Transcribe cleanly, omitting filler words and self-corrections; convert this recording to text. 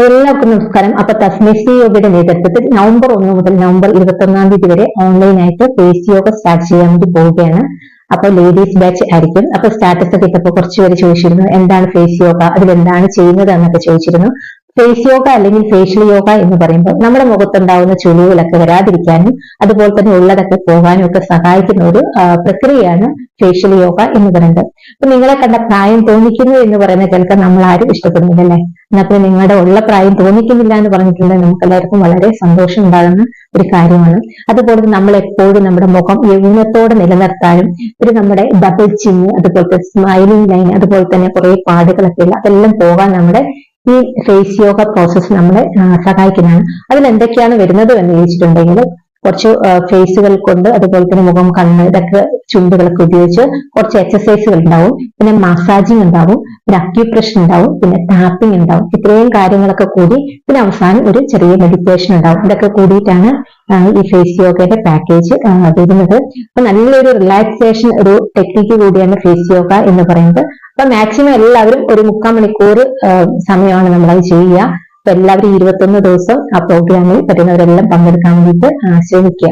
എല്ലാവർക്കും നമസ്കാരം. അപ്പൊ തസ്മേസി യോഗയുടെ നേതൃത്വത്തിൽ നവംബർ 1 മുതൽ നവംബർ 21 വരെ ഓൺലൈനായിട്ട് ഫേസ് യോഗ സ്റ്റാർട്ട് ചെയ്യാൻ വേണ്ടി പോവുകയാണ്. അപ്പൊ ലേഡീസ് ബാച്ച് ആയിരിക്കും. അപ്പൊ സ്റ്റാറ്റസ് ഒക്കെ ഇട്ടപ്പോൾ കുറച്ചുപേര് ചോദിച്ചിരുന്നു എന്താണ് ഫേസ് യോഗ, അതിലെന്താണ് ചെയ്യുന്നത് എന്നൊക്കെ ചോദിച്ചിരുന്നു. ഫേസ് യോഗ അല്ലെങ്കിൽ ഫേഷ്യൽ യോഗ എന്ന് പറയുമ്പോൾ നമ്മുടെ മുഖത്തുണ്ടാവുന്ന ചുളിവുകളൊക്കെ വരാതിരിക്കാനും അതുപോലെ തന്നെ ഉള്ളതൊക്കെ പോകാനും ഒക്കെ സഹായിക്കുന്ന ഒരു പ്രക്രിയയാണ് ഫേഷ്യൽ യോഗ എന്ന് പറയുന്നത്. അപ്പൊ നിങ്ങളെ കണ്ട പ്രായം തോന്നിക്കുന്നു എന്ന് പറയുന്ന കേൾക്കാൻ നമ്മൾ ആരും ഇഷ്ടപ്പെടുന്നില്ലല്ലേ. എന്നപ്പോൾ നിങ്ങളുടെ ഉള്ള പ്രായം തോന്നിക്കുന്നില്ല എന്ന് പറഞ്ഞിട്ടുണ്ടെങ്കിൽ നമുക്ക് എല്ലാവർക്കും വളരെ സന്തോഷം ഉണ്ടാകുന്ന ഒരു കാര്യമാണ്. അതുപോലെ നമ്മൾ എപ്പോഴും നമ്മുടെ മുഖം യൗവനത്തോടെ നിലനിർത്താനും നമ്മുടെ ഡബിൾ ചിന്ന്, അതുപോലത്തെ സ്മൈലിംഗ് ലൈൻ, അതുപോലെ തന്നെ കുറെ പാടുകളൊക്കെ ഉള്ള അതെല്ലാം പോകാൻ നമ്മുടെ ഈ ഫേസ് യോഗ പ്രോസസ്സ് നമ്മളെ സഹായിക്കുന്നതാണ്. അതിൽ എന്തൊക്കെയാണ് വരുന്നത് എന്ന് ചോദിച്ചിട്ടുണ്ടെങ്കിൽ കുറച്ച് ഫേസുകൾ കൊണ്ട്, അതുപോലെ തന്നെ മുഖം, കണ്ണ്, ഇതൊക്കെ ചുണ്ടുകളൊക്കെ ഉപയോഗിച്ച് കുറച്ച് എക്സസൈസുകൾ ഉണ്ടാവും. പിന്നെ മസാജിങ് ഉണ്ടാവും, പിന്നെ അക്യുപ്രഷർ ഉണ്ടാവും, പിന്നെ ടാപ്പിംഗ് ഉണ്ടാവും. ഇത്രയും കാര്യങ്ങളൊക്കെ കൂടി പിന്നെ അവസാനം ഒരു ചെറിയ മെഡിറ്റേഷൻ ഉണ്ടാവും. ഇതൊക്കെ കൂടിയിട്ടാണ് ഈ ഫേസ് യോഗയുടെ പാക്കേജ് വരുന്നത്. അപ്പൊ നല്ലൊരു റിലാക്സേഷൻ ഒരു ടെക്നിക്ക് കൂടിയാണ് ഫേസ് യോഗ എന്ന് പറയുന്നത്. അപ്പൊ മാക്സിമം എല്ലാവരും ഒരു 3/4 മണിക്കൂർ സമയമാണ് നമ്മളത് ചെയ്യുക. അപ്പൊ എല്ലാവരും 21 ദിവസം ആ പ്രോഗ്രാമിൽ പറ്റുന്നവരെല്ലാം പങ്കെടുക്കാൻ വേണ്ടിയിട്ട് ശ്രമിക്കുക.